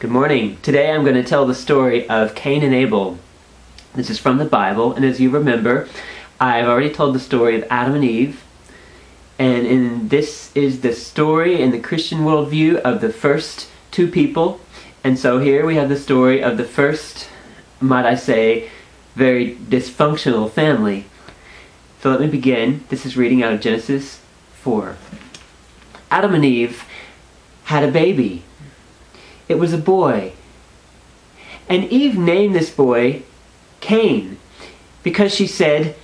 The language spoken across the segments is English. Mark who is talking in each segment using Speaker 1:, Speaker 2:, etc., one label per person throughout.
Speaker 1: Good morning. Today I'm going to tell the story of Cain and Abel. This is from the Bible, and as you remember, I've already told the story of Adam and Eve, and this is the story in the Christian worldview of the first two people. And so here we have the story of the first, might I say, very dysfunctional family. So let me begin. This is reading out of Genesis 4. Adam and Eve had a baby. It was a boy. And Eve named this boy Cain, because she said,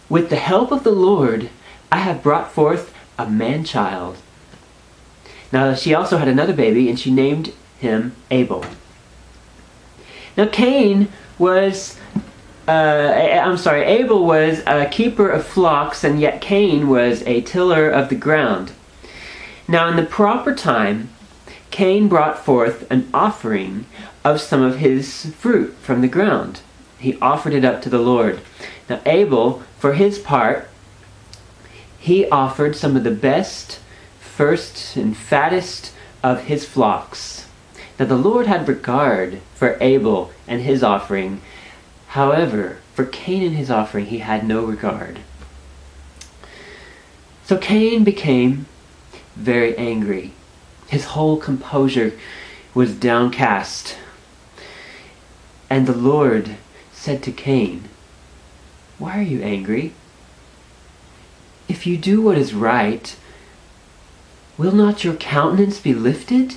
Speaker 1: "With the help of the Lord, I have brought forth a man-child." Now she also had another baby, and she named him Abel. Now Abel was a keeper of flocks, and yet Cain was a tiller of the ground. Now in the proper time, Cain brought forth an offering of some of his fruit from the ground. He offered it up to the Lord. Now Abel, for his part, he offered some of the best, first and fattest of his flocks. Now the Lord had regard for Abel and his offering. However, for Cain and his offering, he had no regard. So Cain became very angry. His whole composure was downcast. And the Lord said to Cain, "Why are you angry? If you do what is right, will not your countenance be lifted?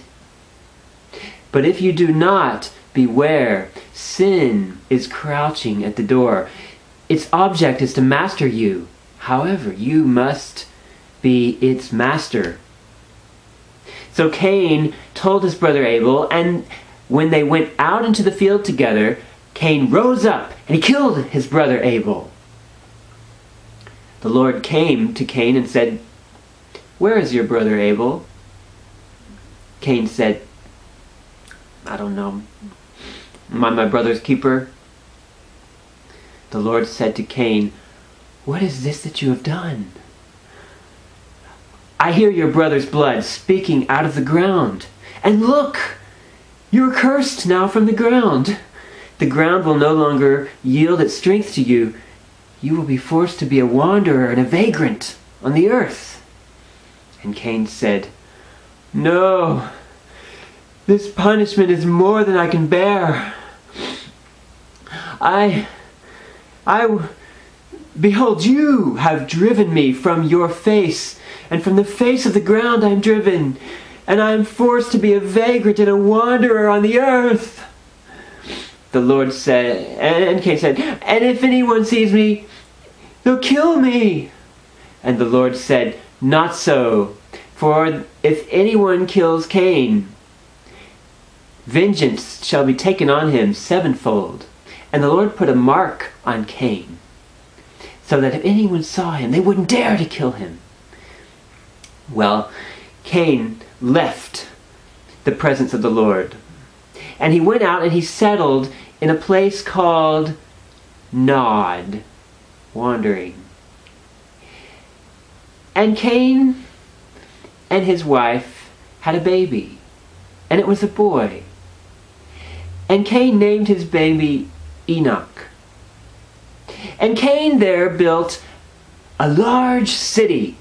Speaker 1: But if you do not, beware, sin is crouching at the door. Its object is to master you. However, you must be its master." So Cain told his brother Abel, and when they went out into the field together, Cain rose up and he killed his brother Abel. The Lord came to Cain and said, "Where is your brother Abel?" Cain said, "I don't know. Am I my brother's keeper?" The Lord said to Cain, "What is this that you have done? I hear your brother's blood speaking out of the ground. And look, you are cursed now from the ground. The ground will no longer yield its strength to you. You will be forced to be a wanderer and a vagrant on the earth." And Cain said, "No, this punishment is more than I can bear. Behold, you have driven me from your face, and from the face of the ground I am driven, and I am forced to be a vagrant and a wanderer on the earth." The Lord said, and Cain said, "And if anyone sees me, they'll kill me." And the Lord said, "Not so, for if anyone kills Cain, vengeance shall be taken on him sevenfold." And the Lord put a mark on Cain, so that if anyone saw him, they wouldn't dare to kill him. Well, Cain left the presence of the Lord, and he went out and he settled in a place called Nod, wandering. And Cain and his wife had a baby, and it was a boy. And Cain named his baby Enoch. And Cain there built a large city,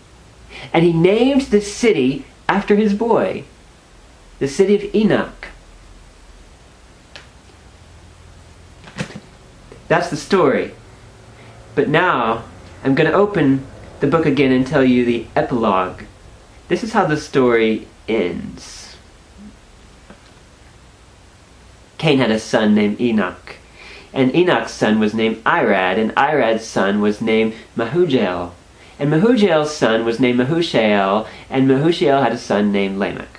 Speaker 1: and he named the city after his boy, the city of Enoch. That's the story. But now I'm going to open the book again and tell you the epilogue. This is how the story ends. Cain had a son named Enoch. And Enoch's son was named Irad, and Irad's son was named Mehujael. And Mehujael's son was named Mehushael, and Mehushael had a son named Lamech.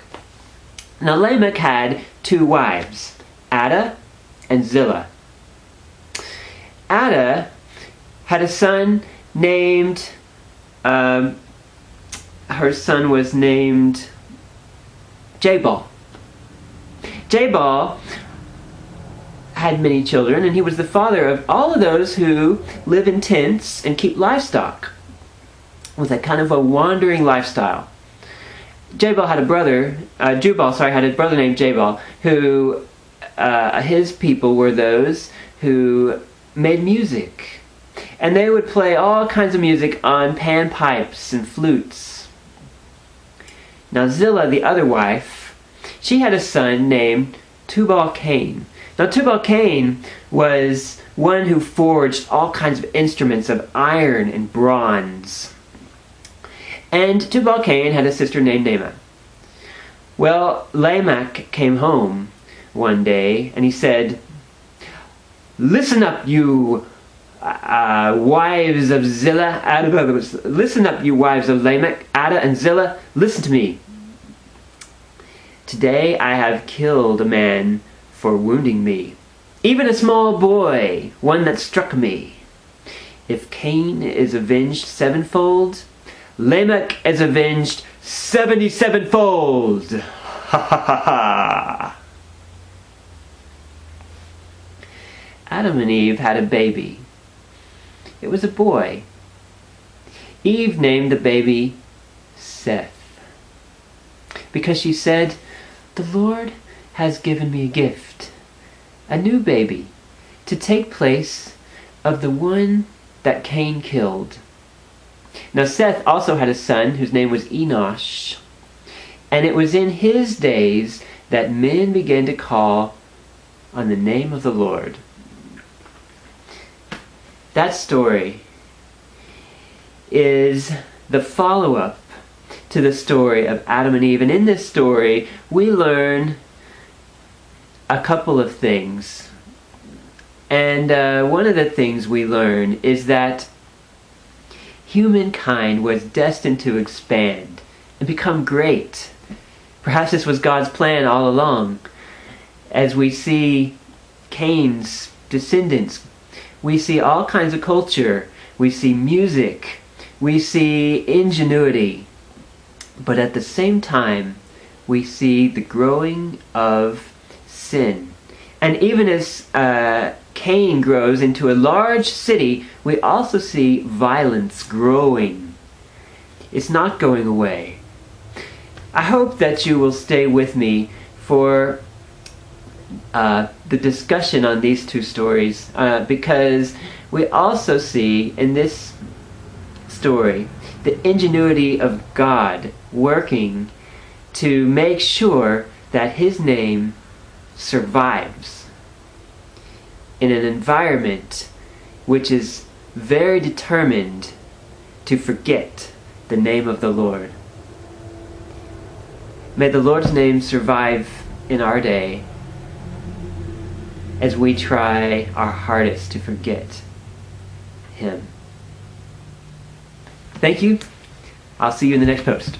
Speaker 1: Now Lamech had two wives, Ada and Zillah. Ada had a son named, her son was named Jabal. Jabal had many children, and he was the father of all of those who live in tents and keep livestock, with a kind of a wandering lifestyle. Jubal had a brother named Jabal, who his people were those who made music. And they would play all kinds of music on panpipes and flutes. Now Zillah, the other wife, she had a son named Tubal-Cain. Now Tubal-Cain was one who forged all kinds of instruments of iron and bronze. And Tubal-Cain had a sister named Naamah. Well, Lamech came home one day and he said, "Listen up, you wives of Zillah, listen up, you wives of Lamech, Ada and Zillah, listen to me. Today I have killed a man for wounding me, even a small boy, one that struck me. If Cain is avenged sevenfold, Lamech is avenged 77-fold. Ha ha ha ha." Adam and Eve had a baby. It was a boy. Eve named the baby Seth, because she said, "The Lord has given me a gift, a new baby, to take place of the one that Cain killed." Now Seth also had a son whose name was Enosh, and it was in his days that men began to call on the name of the Lord. That story is the follow-up to the story of Adam and Eve. And in this story, we learn a couple of things. And one of the things we learn is that humankind was destined to expand and become great. Perhaps this was God's plan all along. As we see Cain's descendants, we see all kinds of culture, we see music, we see ingenuity, but at the same time we see the growing of sin. And even as Cain grows into a large city, we also see violence growing. It's not going away. I hope that you will stay with me for the discussion on these two stories, because we also see in this story the ingenuity of God working to make sure that His name survives in an environment which is very determined to forget the name of the Lord. May the Lord's name survive in our day as we try our hardest to forget Him. Thank you. I'll see you in the next post.